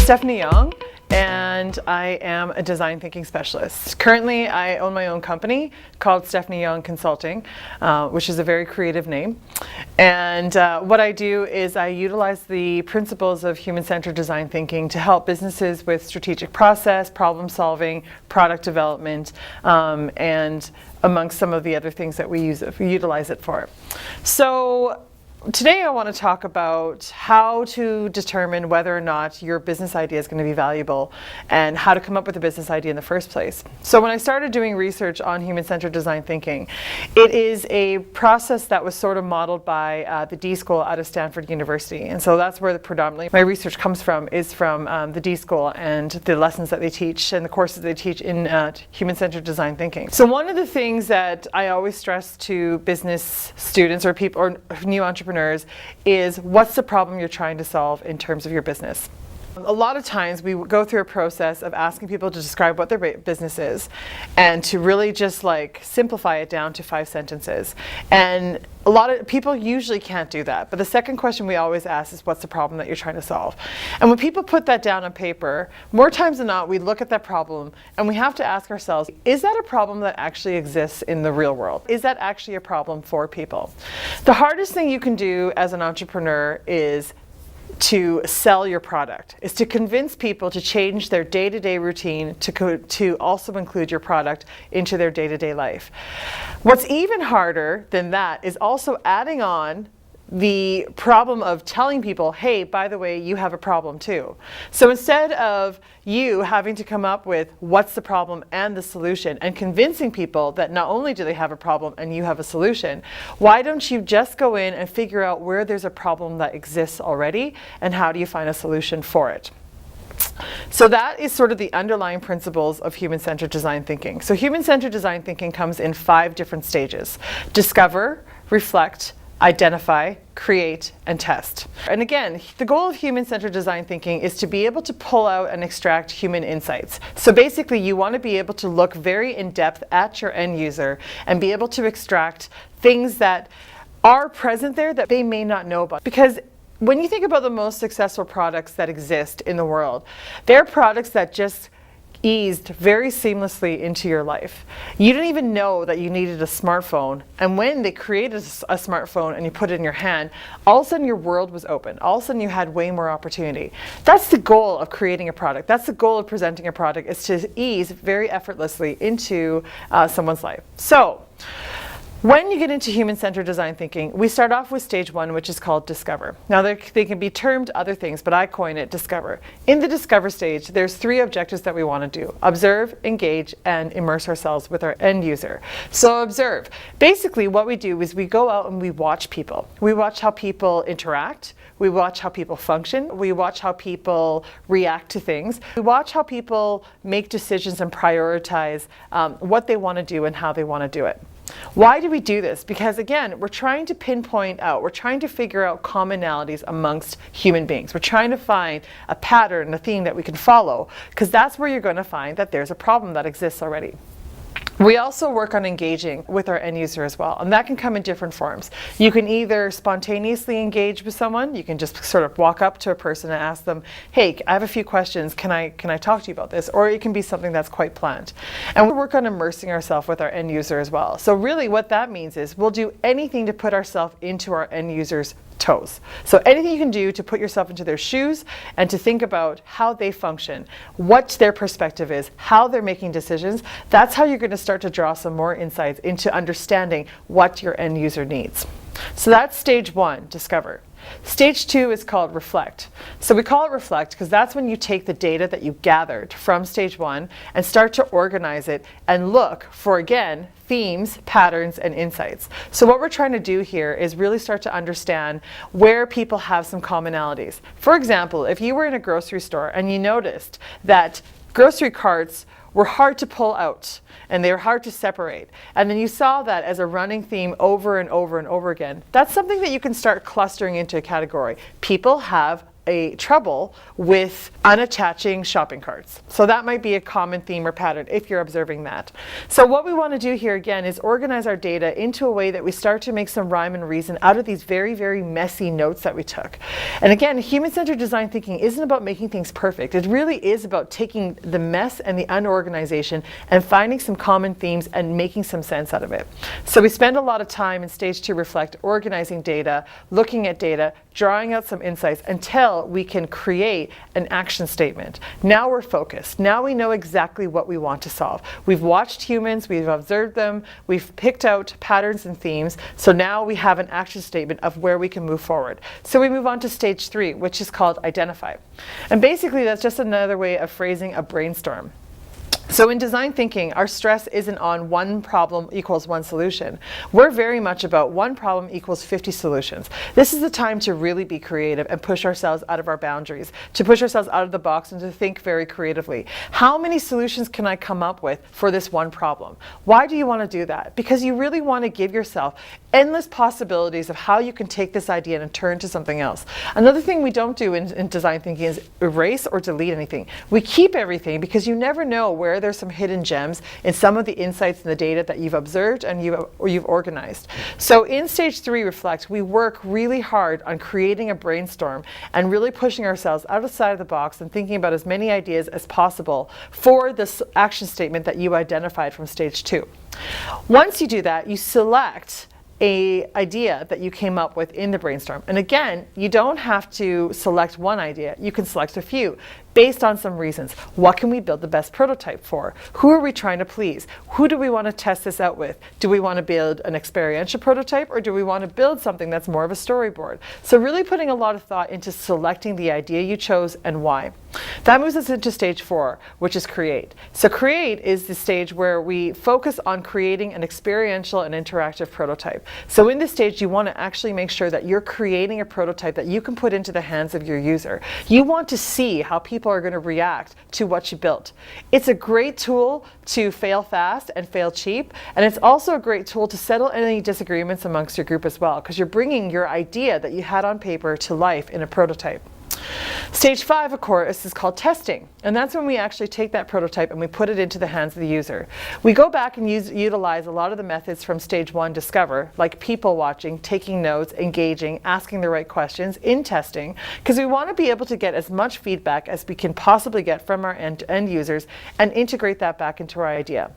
Stephanie Yong, and I am a design thinking specialist. Currently, I own my own company called Stephanie Yong Consulting, which is a very creative name. And what I do is I utilize the principles of human-centered design thinking to help businesses with strategic process, problem solving, product development, and amongst some of the other things that we utilize it for. So today I want to talk about how to determine whether or not your business idea is going to be valuable and how to come up with a business idea in the first place. So when I started doing research on human-centered design thinking, it is a process that was sort of modeled by the D School out of Stanford University. And so that's where predominantly my research comes from, is from the D School and the lessons that they teach and the courses they teach in human-centered design thinking. So one of the things that I always stress to business students or people or new entrepreneurs is, what's the problem you're trying to solve in terms of your business? A lot of times we go through a process of asking people to describe what their business is and to really just like simplify it down to 5 sentences. And a lot of people usually can't do that. But the second question we always ask is, what's the problem that you're trying to solve? And when people put that down on paper, more times than not, we look at that problem and we have to ask ourselves, is that a problem that actually exists in the real world? Is that actually a problem for people? The hardest thing you can do as an entrepreneur is to sell your product, is to convince people to change their day-to-day routine to also include your product into their day-to-day life. What's even harder than that is also adding on the problem of telling people, hey, by the way, you have a problem too. So instead of you having to come up with what's the problem and the solution and convincing people that not only do they have a problem and you have a solution, why don't you just go in and figure out where there's a problem that exists already and how do you find a solution for it? So that is sort of the underlying principles of human-centered design thinking. So human-centered design thinking comes in 5 different stages: discover, reflect, identify, create, and test. And again, the goal of human-centered design thinking is to be able to pull out and extract human insights. So basically, you want to be able to look very in-depth at your end user and be able to extract things that are present there that they may not know about. Because when you think about the most successful products that exist in the world, they're products that just eased very seamlessly into your life. You didn't even know that you needed a smartphone, and when they created a smartphone and you put it in your hand, all of a sudden your world was open. All of a sudden you had way more opportunity. That's the goal of creating a product. That's the goal of presenting a product, is to ease very effortlessly into someone's life. So when you get into human-centered design thinking, we start off with stage 1, which is called discover. Now they can be termed other things, but I coin it discover. In the discover stage, there's 3 objectives that we want to do: observe, engage, and immerse ourselves with our end user. So observe. Basically what we do is we go out and we watch people. We watch how people interact. We watch how people function. We watch how people react to things. We watch how people make decisions and prioritize what they want to do and how they want to do it. Why do we do this? Because again, we're trying to pinpoint out, we're trying to figure out commonalities amongst human beings. We're trying to find a pattern, a theme that we can follow, because that's where you're going to find that there's a problem that exists already. We also work on engaging with our end user as well, and that can come in different forms. You can either spontaneously engage with someone. You can just sort of walk up to a person and ask them, hey, I have a few questions, can I talk to you about this? Or it can be something that's quite planned. And we work on immersing ourselves with our end user as well. So really what that means is we'll do anything to put ourselves into our end user's toes. So anything you can do to put yourself into their shoes and to think about how they function, what their perspective is, how they're making decisions, that's how you're going to start to draw some more insights into understanding what your end user needs. So that's stage 1, discover. Stage 2 is called reflect. So we call it reflect because that's when you take the data that you gathered from stage 1 and start to organize it and look for, again, themes, patterns, and insights. So what we're trying to do here is really start to understand where people have some commonalities. For example, if you were in a grocery store and you noticed that grocery carts were hard to pull out and they were hard to separate, and then you saw that as a running theme over and over and over again, that's something that you can start clustering into a category. People have a trouble with unattaching shopping carts. So that might be a common theme or pattern if you're observing that. So what we want to do here again is organize our data into a way that we start to make some rhyme and reason out of these very, very messy notes that we took. And again, human-centered design thinking isn't about making things perfect. It really is about taking the mess and the unorganization and finding some common themes and making some sense out of it. So we spend a lot of time in stage 2 reflect, organizing data, looking at data, drawing out some insights until we can create an action statement. Now we're focused. Now we know exactly what we want to solve. We've watched humans, we've observed them, we've picked out patterns and themes, so now we have an action statement of where we can move forward. So we move on to stage 3, which is called identify. And basically that's just another way of phrasing a brainstorm. So in design thinking, our stress isn't on one problem equals one solution. We're very much about one problem equals 50 solutions. This is the time to really be creative and push ourselves out of our boundaries, to push ourselves out of the box and to think very creatively. How many solutions can I come up with for this one problem? Why do you want to do that? Because you really want to give yourself endless possibilities of how you can take this idea and turn to something else. Another thing we don't do in design thinking is erase or delete anything. We keep everything because you never know where there's some hidden gems in some of the insights and the data that you've observed and you've organized. So in stage 3 reflect, we work really hard on creating a brainstorm and really pushing ourselves outside of the box and thinking about as many ideas as possible for this action statement that you identified from stage 2. Once you do that, you select an idea that you came up with in the brainstorm. And again, you don't have to select one idea. You can select a few based on some reasons. What can we build the best prototype for? Who are we trying to please? Who do we want to test this out with? Do we want to build an experiential prototype, or do we want to build something that's more of a storyboard? So really putting a lot of thought into selecting the idea you chose and why. That moves us into stage 4, which is create. So create is the stage where we focus on creating an experiential and interactive prototype. So in this stage, you want to actually make sure that you're creating a prototype that you can put into the hands of your user. You want to see how people are going to react to what you built. It's a great tool to fail fast and fail cheap, and it's also a great tool to settle any disagreements amongst your group as well, because you're bringing your idea that you had on paper to life in a prototype. Stage 5, of course, is called testing, and that's when we actually take that prototype and we put it into the hands of the user. We go back and utilize a lot of the methods from stage 1, discover, like people watching, taking notes, engaging, asking the right questions in testing, because we want to be able to get as much feedback as we can possibly get from our end users and integrate that back into our idea.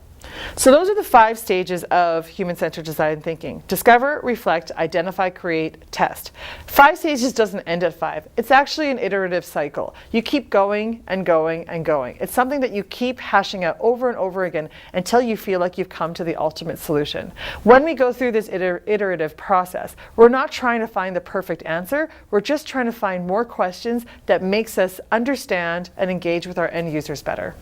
So those are the 5 stages of human-centered design thinking. Discover, reflect, identify, create, test. 5 stages doesn't end at 5. It's actually an iterative cycle. You keep going and going and going. It's something that you keep hashing out over and over again until you feel like you've come to the ultimate solution. When we go through this iterative process, we're not trying to find the perfect answer. We're just trying to find more questions that makes us understand and engage with our end users better.